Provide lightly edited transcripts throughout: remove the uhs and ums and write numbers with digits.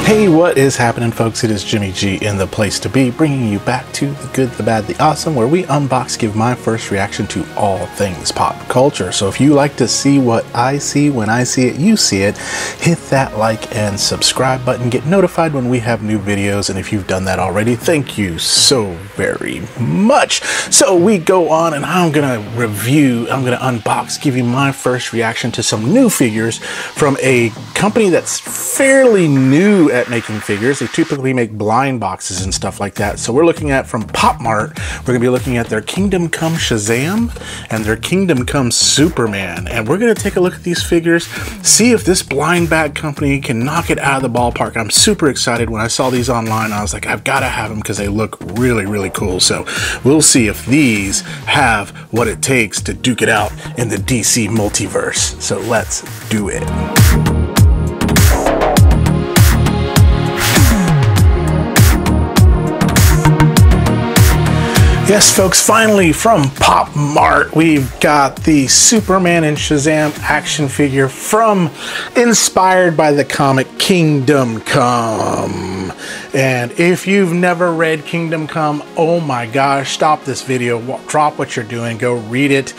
Hey, what is happening, folks? It is Jimmy G in the place to be, bringing you back to the good, the bad, the awesome, where we unbox, give my first reaction to all things pop culture. So if you like to see what I see when I see it, you see it, hit that like and subscribe button, get notified when we have new videos, and if you've done that already, thank you so very much. So we go on, and I'm gonna unbox, give you my first reaction to some new figures from a company that's fairly new at making figures. They typically make blind boxes and stuff like that. So we're looking at, from Popmart, we're gonna be looking at their Kingdom Come Shazam and their Kingdom Come Superman. And we're gonna take a look at these figures, see if this blind bag company can knock it out of the ballpark. I'm super excited. When I saw these online, I was like, I've gotta have them because they look really, really cool. So we'll see if these have what it takes to duke it out in the DC multiverse. So let's do it. Yes, folks, finally from Popmart, we've got the Superman and Shazam action figure inspired by the comic Kingdom Come. And if you've never read Kingdom Come, oh my gosh, stop this video, drop what you're doing, go read it.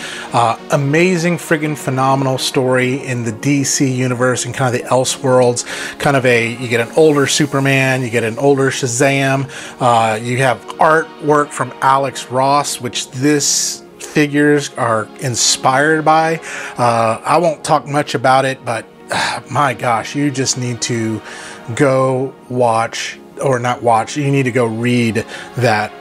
Amazing, friggin' phenomenal story in the DC universe and kind of the Elseworlds. You get an older Superman, you get an older Shazam, you have artwork from Alex Ross, which this figures are inspired by. I won't talk much about it, but my gosh, you just need to go watch, or not watch, you need to go read that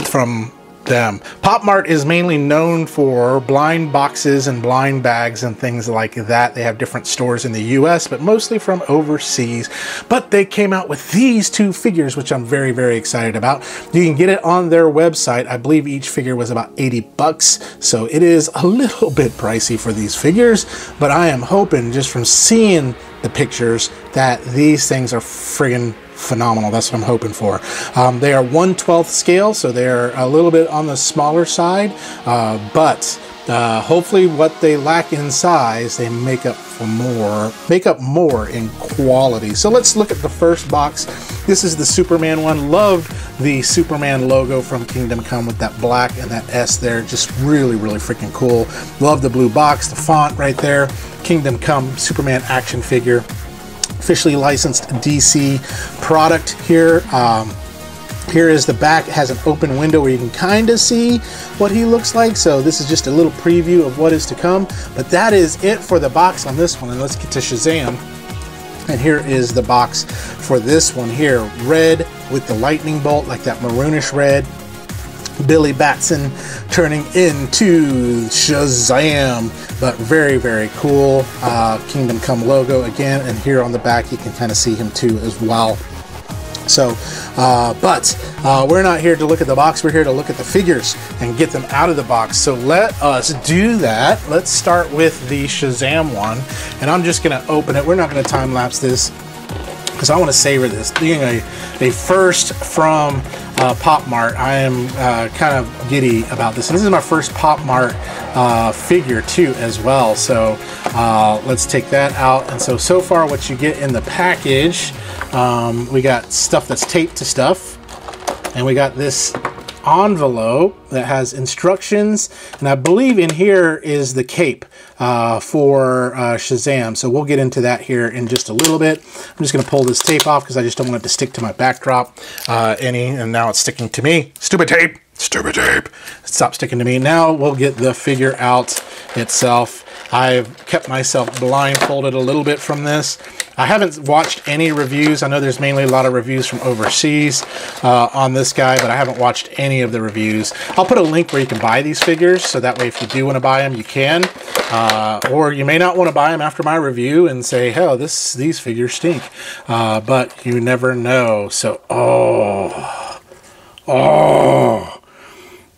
from them. Popmart is mainly known for blind boxes and blind bags and things like that. They have different stores in the US, but mostly from overseas. But they came out with these two figures, which I'm very, very excited about. You can get it on their website. I believe each figure was about 80 bucks. So it is a little bit pricey for these figures, but I am hoping, just from seeing the pictures, that these things are friggin' phenomenal. That's what I'm hoping for. They are 1/12 scale, so they're a little bit on the smaller side, but hopefully what they lack in size, they make up more in quality. So let's look at the first box. This is the Superman one. Love the Superman logo from Kingdom Come with that black and that S there. Just really, really freaking cool. Love the blue box, the font right there. Kingdom Come Superman action figure. Officially licensed DC product here. Here is the back. It has an open window where you can kind of see what he looks like. So this is just a little preview of what is to come. But that is it for the box on this one. And let's get to Shazam. And here is the box for this one here. Red with the lightning bolt, like that maroonish red. Billy Batson turning into Shazam, but very, very cool. Kingdom Come logo again, and here on the back you can kind of see him too as well. So, we're not here to look at the box, we're here to look at the figures and get them out of the box. So let us do that. Let's start with the Shazam one, and I'm just gonna open it. We're not gonna time lapse this because I want to savor this. Being a first from Popmart, I am kind of giddy about this. And this is my first Popmart figure too as well. So let's take that out. And so far what you get in the package, we got stuff that's taped to stuff. And we got this envelope that has instructions, and I believe in here is the cape for Shazam. So we'll get into that here in just a little bit. I'm just going to pull this tape off because I just don't want it to stick to my backdrop and now it's sticking to me. Stupid tape! Stupid tape! Stop sticking to me. Now we'll get the figure out itself. I've kept myself blindfolded a little bit from this. I haven't watched any reviews. I know there's mainly a lot of reviews from overseas on this guy, but I haven't watched any of the reviews. I'll put a link where you can buy these figures, so that way if you do want to buy them, you can. Or you may not want to buy them after my review and say, hell, these figures stink. But you never know. So,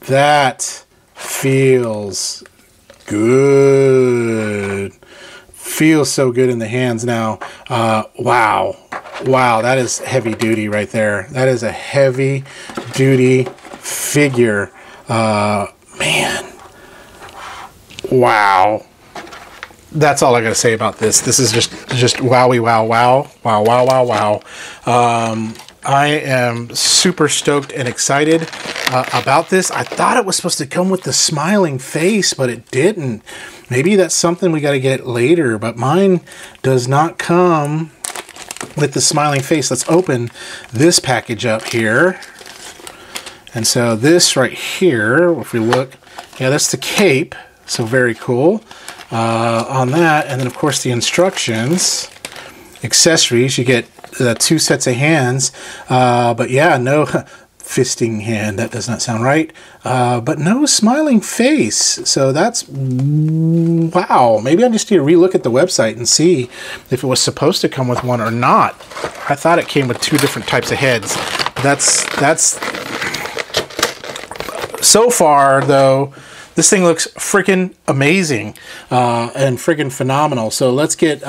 that feels good. Feels so good in the hands now. Wow, that is heavy duty right there. That is a heavy duty figure. Man, wow. that's all I got to say about this. This is just wowie, wow, wow, wow, wow, wow, wow. I am super stoked and excited about this. I thought it was supposed to come with the smiling face, but it didn't. Maybe that's something we got to get later, but mine does not come with the smiling face. Let's open this package up here. And so this right here, if we look, yeah, that's the cape. So very cool on that. And then, of course, the instructions, accessories. You get 2 sets of hands. But yeah, no fisting hand. That does not sound right. But no smiling face. So that's, wow. Maybe I just need to relook at the website and see if it was supposed to come with one or not. I thought it came with 2 different types of heads. That's so far, though, this thing looks freaking amazing and freaking phenomenal. So let's get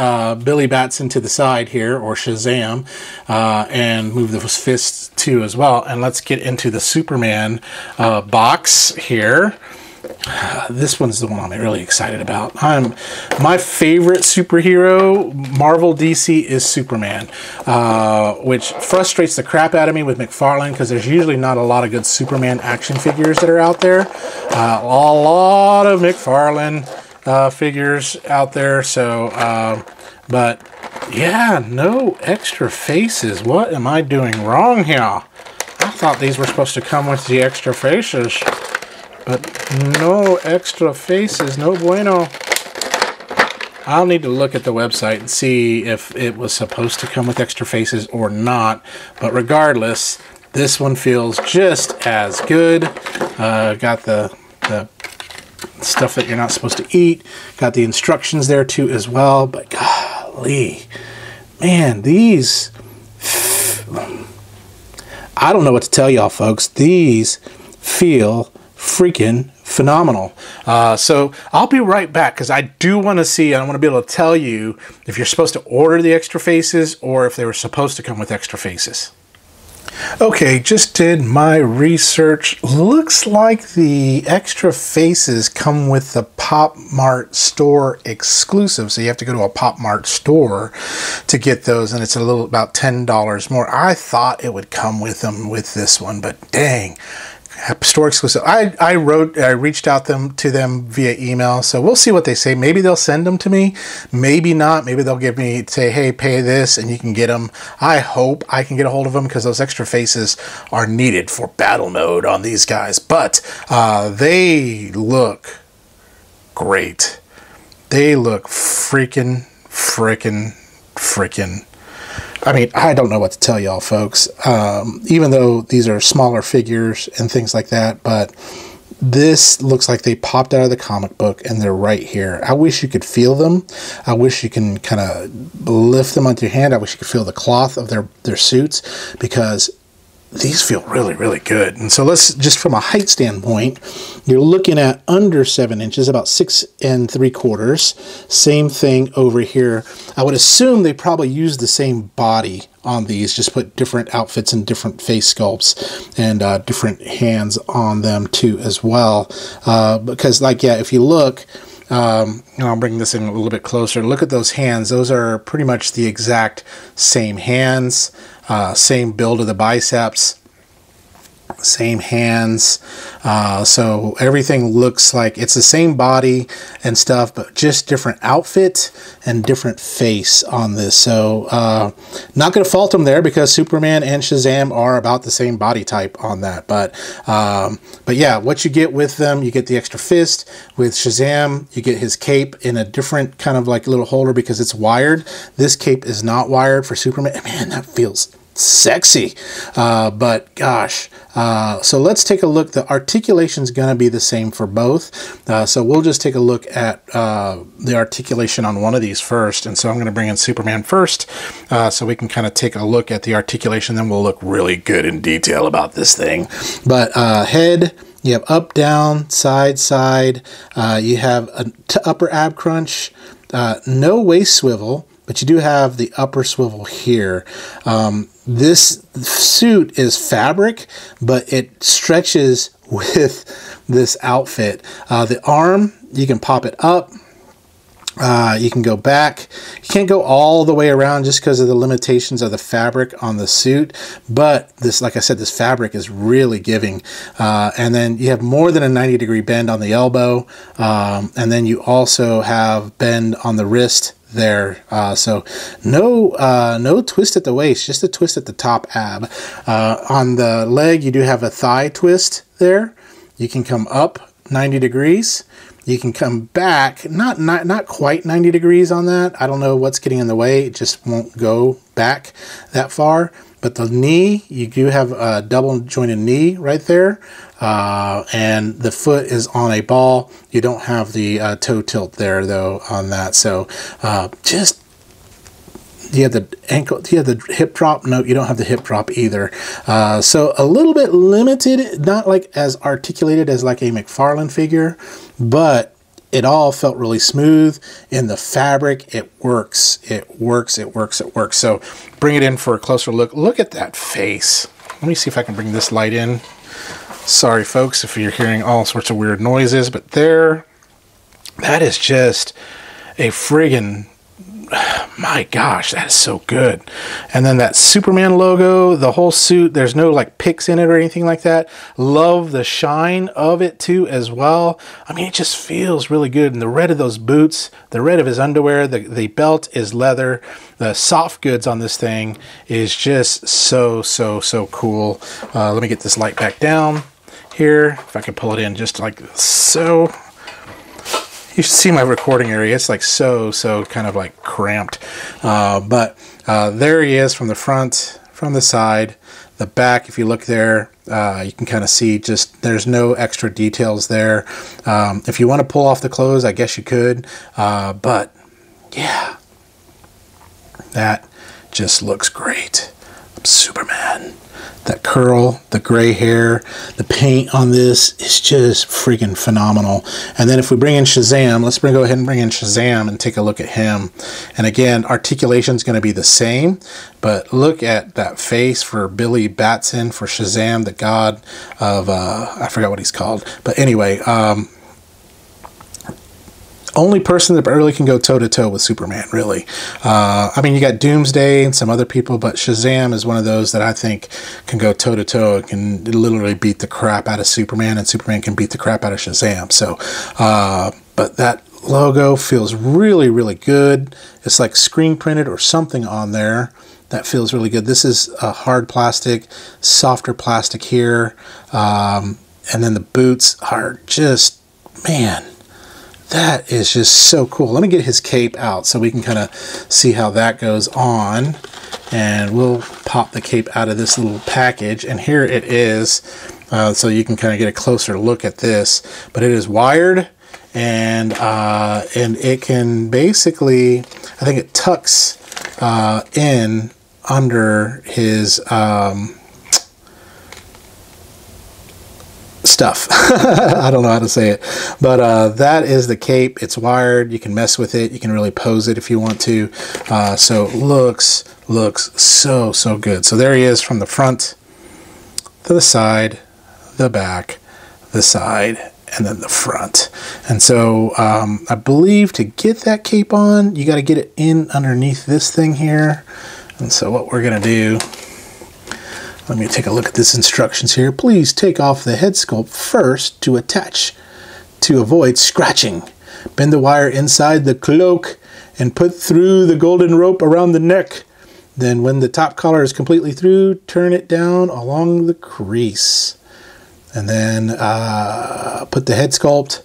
Billy Batson to the side here, or Shazam, and move those fists too as well. And let's get into the Superman box here. This one's the one I'm really excited about. My favorite superhero, Marvel DC, is Superman, which frustrates the crap out of me with McFarlane because there's usually not a lot of good Superman action figures that are out there. A lot of McFarlane figures out there. So, but yeah, no extra faces. What am I doing wrong here? I thought these were supposed to come with the extra faces. But no extra faces, no bueno. I'll need to look at the website and see if it was supposed to come with extra faces or not. But regardless, this one feels just as good. Got the stuff that you're not supposed to eat. Got the instructions there too as well. But golly, man, these... I don't know what to tell y'all, folks. These feel freaking phenomenal. So I'll be right back because I do want to see, I want to be able to tell you if you're supposed to order the extra faces or if they were supposed to come with extra faces. Okay, just did my research. Looks like the extra faces come with the Popmart store exclusive. So you have to go to a Popmart store to get those, and it's about $10 more. I thought it would come with them with this one, but dang. Store exclusive. I reached out to them via email, so we'll see what they say. Maybe they'll send them to me, maybe not. Maybe they'll say, hey, pay this and you can get them. I hope I can get a hold of them because those extra faces are needed for battle mode on these guys. But they look great. They look freaking I mean, I don't know what to tell y'all, folks. Even though these are smaller figures and things like that, but this looks like they popped out of the comic book and they're right here. I wish you could feel them. I wish you can kind of lift them onto your hand. I wish you could feel the cloth of their suits because these feel really good. And so let's just, from a height standpoint, you're looking at under 7 inches, about 6 3/4. Same thing over here. I would assume they probably use the same body on these, just put different outfits and different face sculpts and different hands on them too as well. Because like, yeah, if you look, I'll bring this in a little bit closer. Look at those hands. Those are pretty much the exact same hands. Same build of the biceps, same hands, so everything looks like it's the same body and stuff, but just different outfit and different face on this. So not going to fault them there because Superman and Shazam are about the same body type on that. But yeah, what you get with them, you get the extra fist. With Shazam, you get his cape in a different kind of like little holder because it's wired. This cape is not wired for Superman. Man, that feels sexy. But gosh, so let's take a look. The articulation is going to be the same for both. So we'll just take a look at the articulation on one of these first. And so I'm going to bring in Superman first, so we can kind of take a look at the articulation. Then we'll look really good in detail about this thing. But head, you have up, down, side, side. You have an upper ab crunch, no waist swivel, but you do have the upper swivel here. This suit is fabric, but it stretches with this outfit. The arm, you can pop it up You can go back. You can't go all the way around just because of the limitations of the fabric on the suit. But this, like I said, this fabric is really giving. And then you have more than a 90-degree bend on the elbow. And then you also have bend on the wrist there. So no twist at the waist, just a twist at the top ab. On the leg, you do have a thigh twist there. You can come up 90 degrees. You can come back, not quite 90 degrees on that. I don't know what's getting in the way. It just won't go back that far. But the knee, you do have a double jointed knee right there. And the foot is on a ball. You don't have the toe tilt there though on that. So just, you have the ankle, you have the hip drop. No, you don't have the hip drop either. So a little bit limited, not like as articulated as like a McFarlane figure, but it all felt really smooth in the fabric. It works. It works. It works. It works. So bring it in for a closer look. Look at that face. Let me see if I can bring this light in. Sorry, folks, if you're hearing all sorts of weird noises, but there, that is just a friggin', my gosh, that is so good. And then that Superman logo, the whole suit, there's no like picks in it or anything like that. Love the shine of it too as well. I mean, it just feels really good. And the red of those boots, the red of his underwear, the belt is leather. The soft goods on this thing is just so cool. Let me get this light back down here. If I can pull it in just like so. You should see my recording area. It's like so kind of like cramped. But there he is from the front, from the side, the back. If you look there, you can kind of see just there's no extra details there. If you want to pull off the clothes, I guess you could. But yeah, that just looks great. Superman. That curl, the gray hair, the paint on this is just freaking phenomenal. And then if we bring in Shazam, let's go ahead and bring in Shazam and take a look at him. And again, articulation is going to be the same, but look at that face for Billy Batson, for Shazam, the god of, I forgot what he's called. But anyway, only person that really can go toe-to-toe with Superman, really. I mean, you got Doomsday and some other people, but Shazam is one of those that I think can go toe-to-toe. It can literally beat the crap out of Superman, and Superman can beat the crap out of Shazam. So, but that logo feels really good. It's like screen printed or something on there. That feels really good. This is a hard plastic, softer plastic here. And then the boots are just, man, that is just so cool. Let me get his cape out so we can kind of see how that goes on. And we'll pop the cape out of this little package. And here it is. So you can kind of get a closer look at this. But it is wired. And it can basically, I think it tucks in under his stuff. I don't know how to say it, but that is the cape. It's wired. You can mess with it. You can really pose it if you want to. So looks so good. So there he is from the front to the side, the back, the side, and then the front. And so I believe to get that cape on, you got to get it in underneath this thing here. And so what we're going to do, let me take a look at this instructions here. Please take off the head sculpt first to attach to avoid scratching. Bend the wire inside the cloak and put through the golden rope around the neck. Then when the top collar is completely through, turn it down along the crease. And then put the head sculpt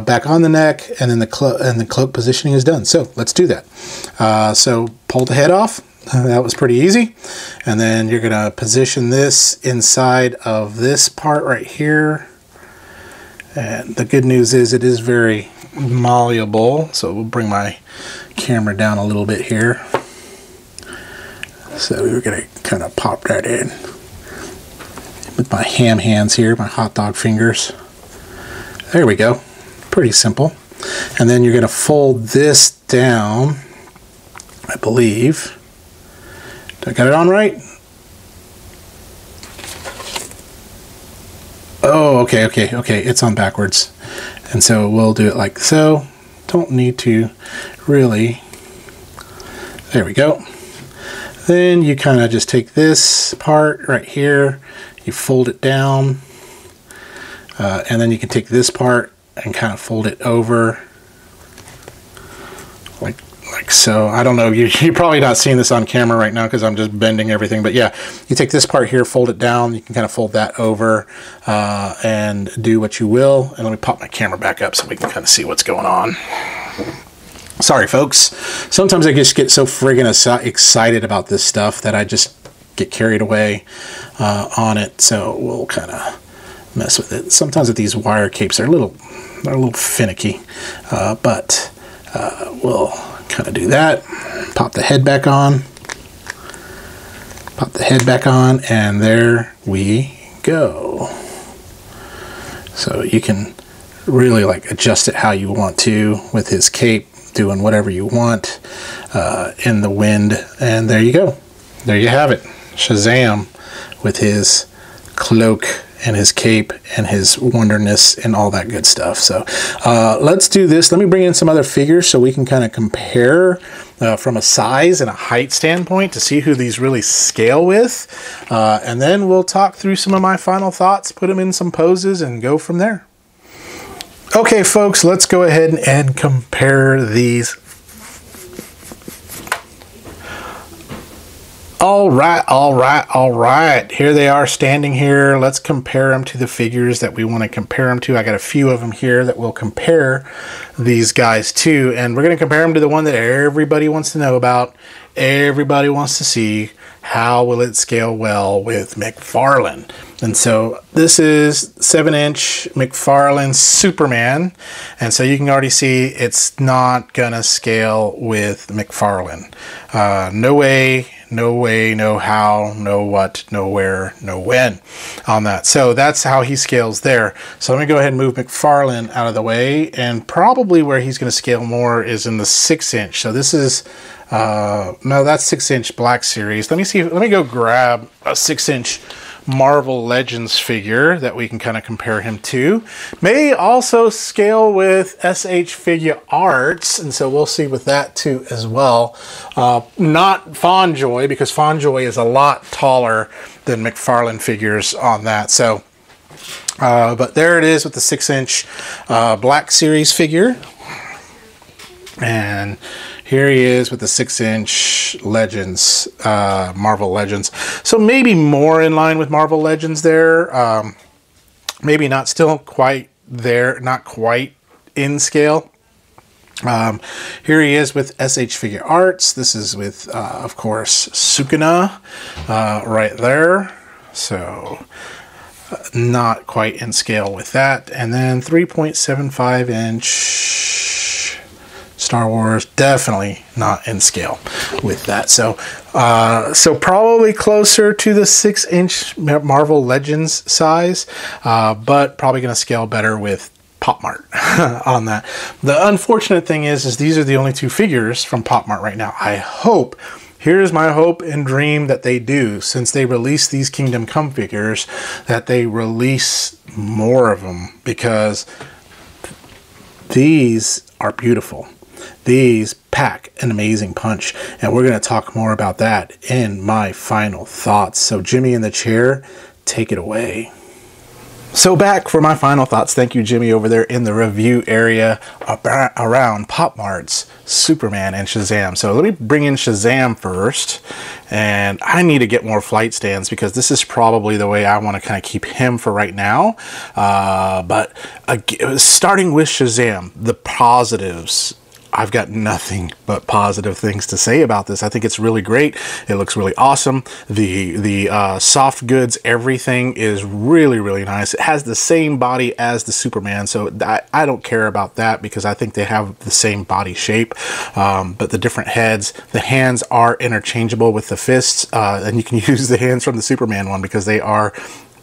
back on the neck, and then the cloak positioning is done. So let's do that. So pull the head off. That was pretty easy. And then you're going to position this inside of this part right here. And the good news is it is very malleable. So we'll bring my camera down a little bit here. So we're going to kind of pop that in with my ham hands here, my hot dog fingers. There we go. Pretty simple. And then you're going to fold this down, I believe. Did I got it on right? Oh, okay. It's on backwards. And so we'll do it like so. don't need to really. There we go. Then you kind of just take this part right here, you fold it down, and then you can take this part and kind of fold it over like so. I don't know, you're probably not seeing this on camera right now because I'm just bending everything, but yeah, you take this part here, fold it down, you can kind of fold that over and do what you will. And let me pop my camera back up so we can kind of see what's going on. Sorry folks, sometimes I just get so friggin' excited about this stuff that I just get carried away on it, so we'll kind of mess with it. Sometimes with these wire capes they're a little finicky, but we'll kind of do that. Pop the head back on, and there we go. So you can really like adjust it how you want to with his cape, doing whatever you want in the wind, and there you go. There you have it, Shazam with his cloak and his cape and his wonderness and all that good stuff. So let's do this. Let me bring in some other figures so we can kind of compare from a size and a height standpoint to see who these really scale with, and then we'll talk through some of my final thoughts, put them in some poses, and go from there. Okay folks, let's go ahead and compare these. All right. Here they are standing here. Let's compare them to the figures that we want to compare them to. I got a few of them here that we'll compare these guys to, and we're going to compare them to the one that everybody wants to know about. Everybody wants to see how will it scale well with McFarlane. And so this is 7-inch McFarlane Superman, and so you can already see it's not gonna scale with McFarlane. No way, no how, no what, no where, no when on that. So that's how he scales there. So let me go ahead and move McFarlane out of the way, and probably where he's gonna scale more is in the 6-inch. So this is no, that's 6-inch Black Series. Let me go grab a 6-inch Marvel Legends figure that we can kind of compare him to. May also scale with SH Figure Arts, and so we'll see with that too as well. Not Fonjoy, because Fonjoy is a lot taller than McFarlane figures on that. So but there it is with the 6-inch Black Series figure, and here he is with the 6-inch Legends, Marvel Legends. So maybe more in line with Marvel Legends there. Maybe not still quite there, not quite in scale. Here he is with SH Figure Arts. This is with, of course, Sukuna right there. So not quite in scale with that. And then 3.75-inch Star Wars, definitely not in scale with that. So so probably closer to the 6-inch Marvel Legends size, but probably going to scale better with Popmart on that. The unfortunate thing is these are the only two figures from Popmart right now. I hope, here's my hope and dream, that they do, since they release these Kingdom Come figures, that they release more of them, because these are beautiful. These pack an amazing punch, and we're going to talk more about that in my final thoughts. So Jimmy in the chair, take it away. So back for my final thoughts. Thank you, Jimmy, over there in the review area around Popmart's Superman and Shazam. So let me bring in Shazam first, and I need to get more flight stands because this is probably the way I want to kind of keep him for right now. But starting with Shazam, the positives. I've got nothing but positive things to say about this. I think it's really great. It looks really awesome. The soft goods, everything is really, really nice. It has the same body as the Superman, so I don't care about that because I think they have the same body shape, but the different heads, the hands are interchangeable with the fists, and you can use the hands from the Superman one because they are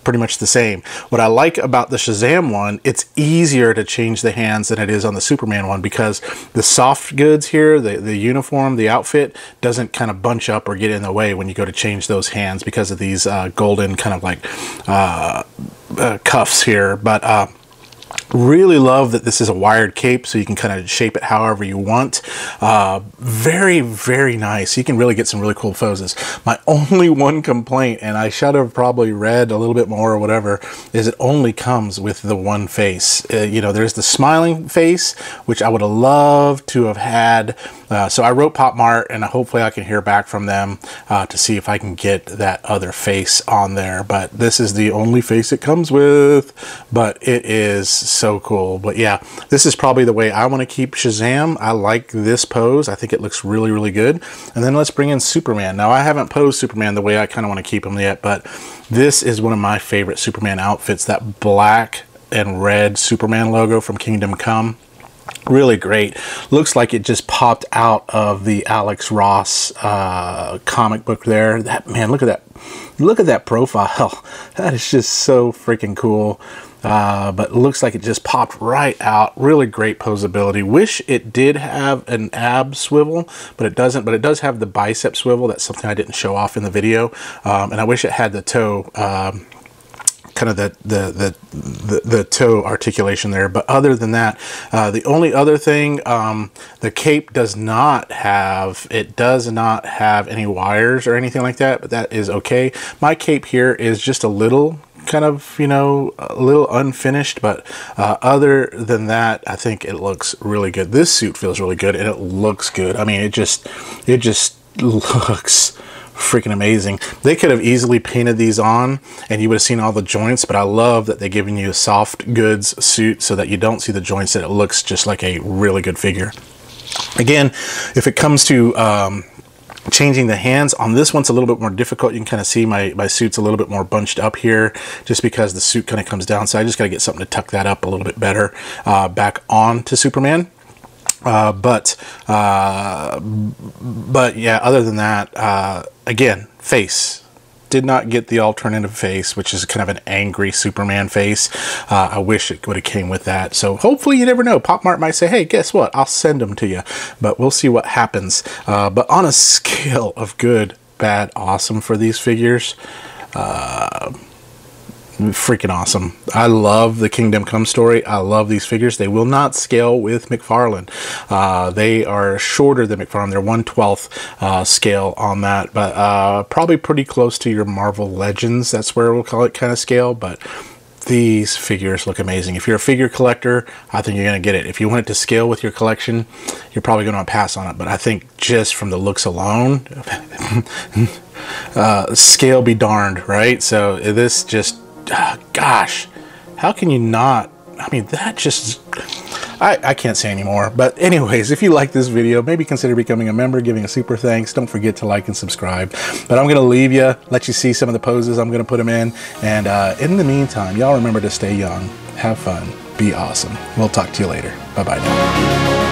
pretty much the same. What I like about the Shazam one, it's easier to change the hands than it is on the Superman one because the soft goods here, the uniform, the outfit, doesn't kind of bunch up or get in the way when you go to change those hands because of these golden kind of like cuffs here. But Really love that this is a wired cape, so you can kind of shape it however you want. Very, very nice. You can really get some really cool poses. My only one complaint, and I should have probably read a little bit more or whatever, is it only comes with the one face. You know, there's the smiling face, which I would have loved to have had. So I wrote Popmart, and hopefully I can hear back from them to see if I can get that other face on there. But this is the only face it comes with, but it is so cool. But yeah, this is probably the way I want to keep Shazam. I like this pose. I think it looks really, really good. And then let's bring in Superman. Now, I haven't posed Superman the way I kind of want to keep him yet, but this is one of my favorite Superman outfits, that black and red Superman logo from Kingdom Come. Really great. Looks like it just popped out of the Alex Ross comic book there. That, man, look at that. Look at that profile. That is just so freaking cool. But it looks like it just popped right out. Really great posability. Wish it did have an ab swivel, but it doesn't. But it does have the bicep swivel. That's something I didn't show off in the video. And I wish it had the toe, kind of the toe articulation there. But other than that, the only other thing, the cape does not have any wires or anything like that, but that is okay. My cape here is just a little kind of, you know, a little unfinished, but other than that, I think it looks really good. This suit feels really good, and it looks good. I mean, it just looks freaking amazing. They could have easily painted these on and you would have seen all the joints, but I love that they're giving you a soft goods suit so that you don't see the joints, that it looks just like a really good figure. Again, if it comes to changing the hands on this one's a little bit more difficult. You can kind of see my suit's a little bit more bunched up here just because the suit kind of comes down, so I just got to get something to tuck that up a little bit better back on to Superman. But yeah, other than that, again, face. Did not get the alternative face, which is kind of an angry Superman face. I wish it would have came with that. So hopefully, you never know. Popmart might say, hey, guess what? I'll send them to you. But we'll see what happens. But on a scale of good, bad, awesome for these figures, freaking awesome. I love the Kingdom Come story. I love these figures. They will not scale with McFarlane. They are shorter than McFarlane. They're 1/12 scale on that, but probably pretty close to your Marvel Legends. That's where we'll call it kind of scale, but these figures look amazing. If you're a figure collector, I think you're going to get it. If you want it to scale with your collection, you're probably going to pass on it, but I think just from the looks alone, scale be darned, right? So this just, gosh, how can you not? I mean, that just, I can't say anymore. But anyways, if you like this video, maybe consider becoming a member, giving a super thanks. Don't forget to like and subscribe. But I'm going to leave you, let you see some of the poses I'm going to put them in. And in the meantime, y'all remember to stay young, have fun, be awesome. We'll talk to you later. Bye-bye now.